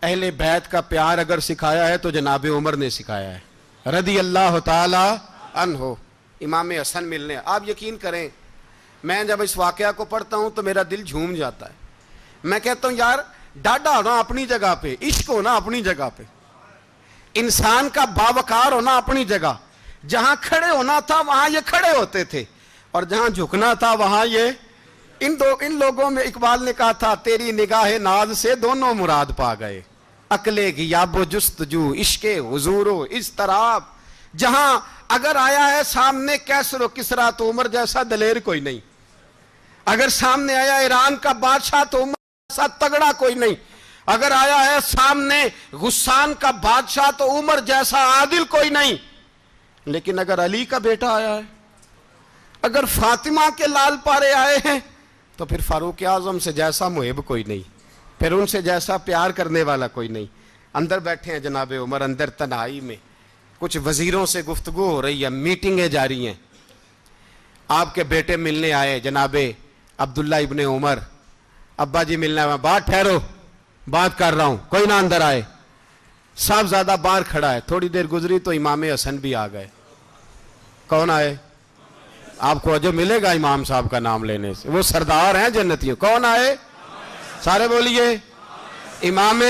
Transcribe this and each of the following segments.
اہل بیت کا پیار اگر سکھایا ہے تو جناب عمر نے سکھایا ہے رضی اللہ تعالی عنہ۔ امام حسن ملنے، آپ یقین کریں میں جب اس واقعہ کو پڑھتا ہوں تو میرا دل جھوم جاتا ہے۔ میں کہتا ہوں یار ڈاڈا ہونا اپنی جگہ پہ، عشق ہونا اپنی جگہ پہ، انسان کا باوقار ہونا اپنی جگہ، جہاں کھڑے ہونا تھا وہاں یہ کھڑے ہوتے تھے اور جہاں جھکنا تھا وہاں یہ ان لوگوں میں اقبال نے کہا تھا تیری نگاہ ناز سے دونوں مراد پا گئے، عقل غیاب و جستجو، عشق حضور و اضطراب۔ جہاں اگر آیا ہے سامنے کیسر و کسرا تو عمر جیسا دلیر کوئی نہیں، اگر سامنے آیا ایران کا بادشاہ تو عمر جیسا تگڑا کوئی نہیں، اگر آیا ہے سامنے غسان کا بادشاہ تو عمر جیسا عادل کوئی نہیں، لیکن اگر علی کا بیٹا آیا ہے، اگر فاطمہ کے لال پارے آئے ہیں تو پھر فاروق اعظم سے جیسا محب کوئی نہیں، پھر ان سے جیسا پیار کرنے والا کوئی نہیں۔ اندر بیٹھے ہیں جناب عمر، اندر تنہائی میں کچھ وزیروں سے گفتگو ہو رہی ہے، میٹنگیں جاری ہیں۔ آپ کے بیٹے ملنے آئے جناب عبداللہ ابن عمر، ابا جی ملنا ہے، بات ٹھہرو بات کر رہا ہوں، کوئی نہ اندر آئے۔ صاحبزادہ باہر کھڑا ہے، تھوڑی دیر گزری تو امام حسن بھی آ گئے۔ کون آئے؟ آپ کو جو ملے گا امام صاحب کا نام لینے سے، وہ سردار ہیں جنتیوں۔ کون آئے؟ سارے بولیے امام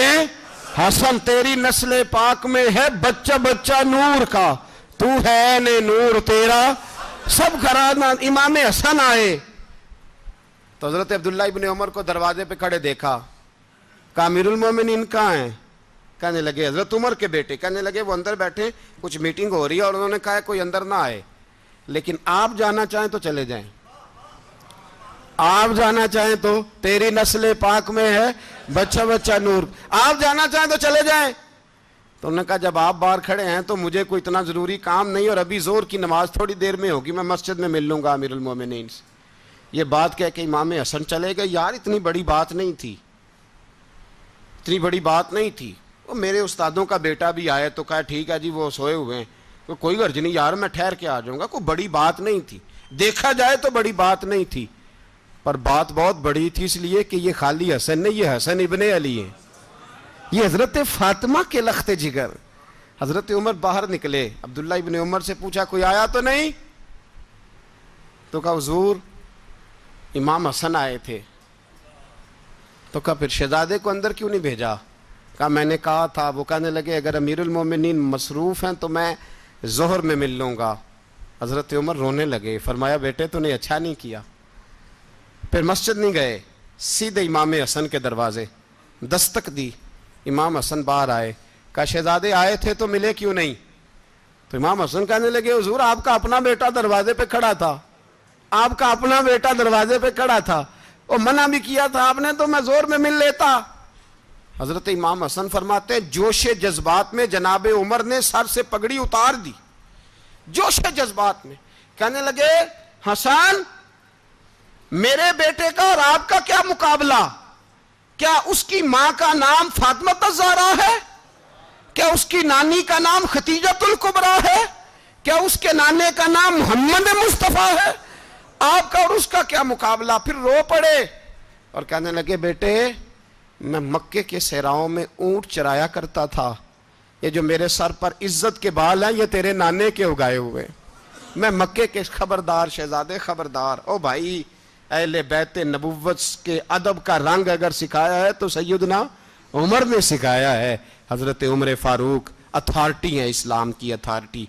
حسن، تیری نسل پاک میں ہے بچہ بچہ نور کا، تو ہے نے نور تیرا سب گھرانہ۔ امام حسن آئے تو حضرت عبداللہ ابن عمر کو دروازے پہ کھڑے دیکھا، کہا امیر المومنین کہاں ہیں؟ کہنے لگے حضرت عمر کے بیٹے۔ کہنے لگے وہ اندر بیٹھے، کچھ میٹنگ ہو رہی ہے اور انہوں نے کہا کوئی اندر نہ آئے، لیکن آپ جانا چاہیں تو چلے جائیں، آپ جانا چاہیں تو تیری نسل پاک میں ہے بچہ بچہ نور، آپ جانا چاہیں تو چلے جائیں۔ تو انہوں نے کہا جب آپ باہر کھڑے ہیں تو مجھے کوئی اتنا ضروری کام نہیں، اور ابھی زور کی نماز تھوڑی دیر میں ہوگی، میں مسجد میں مل لوں گا امیر المومنین سے۔ یہ بات کہہ کے امام حسن چلے گئے۔ یار اتنی بڑی بات نہیں تھی، اتنی بڑی بات نہیں تھی۔ وہ میرے استادوں کا بیٹا بھی آئے تو کہا ٹھیک ہے جی وہ سوئے ہوئے ہیں، کوئی غرض نہیں یار میں ٹھہر کے آ جاؤں گا، کوئی بڑی بات نہیں تھی، دیکھا جائے تو بڑی بات نہیں تھی، پر بات بہت بڑی تھی اس لیے کہ یہ خالی حسن نہیں، یہ حسن ابن علی ہے، یہ حضرت فاطمہ کے لخت جگر۔ حضرت عمر باہر نکلے، عبداللہ ابن عمر سے پوچھا کوئی آیا تو نہیں؟ تو کہا حضور امام حسن آئے تھے۔ تو کہا پھر شہزادے کو اندر کیوں نہیں بھیجا؟ کہا میں نے کہا تھا۔ وہ کہنے لگے اگر امیر المومنین مصروف ہیں تو میں ظہر میں مل لوں گا۔ حضرت عمر رونے لگے، فرمایا بیٹے تو نے اچھا نہیں کیا۔ پھر مسجد نہیں گئے، سیدھے امام حسن کے دروازے دستک دی، امام حسن باہر آئے، کہا شہزادے آئے تھے تو ملے کیوں نہیں؟ تو امام حسن کہنے لگے حضور آپ کا اپنا بیٹا دروازے پہ کھڑا تھا، آپ کا اپنا بیٹا دروازے پہ کھڑا تھا، اور منع بھی کیا تھا آپ نے تو میں زور میں مل لیتا۔ حضرت امام حسن فرماتے ہیں جوش جذبات میں جناب عمر نے سر سے پگڑی اتار دی، جوش جذبات میں کہنے لگے حسن میرے بیٹے کا اور آپ کا کیا مقابلہ؟ کیا اس کی ماں کا نام فاطمہ الزہرا ہے؟ کیا اس کی نانی کا نام ختیجۃ الکبریٰ ہے؟ کیا اس کے نانے کا نام محمد مصطفیٰ ہے؟ آپ کا اور اس کا کیا مقابلہ؟ پھر رو پڑے اور کہنے لگے بیٹے میں مکے کے صحراؤں میں اونٹ چرایا کرتا تھا، یہ جو میرے سر پر عزت کے بال ہیں یہ تیرے نانے کے اگائے ہوئے، میں مکے کے خبردار شہزادے خبردار۔ او بھائی اہل بیت نبوت کے ادب کا رنگ اگر سکھایا ہے تو سیدنا عمر نے سکھایا ہے۔ حضرت عمر فاروق اتھارٹی ہیں، اسلام کی اتھارٹی۔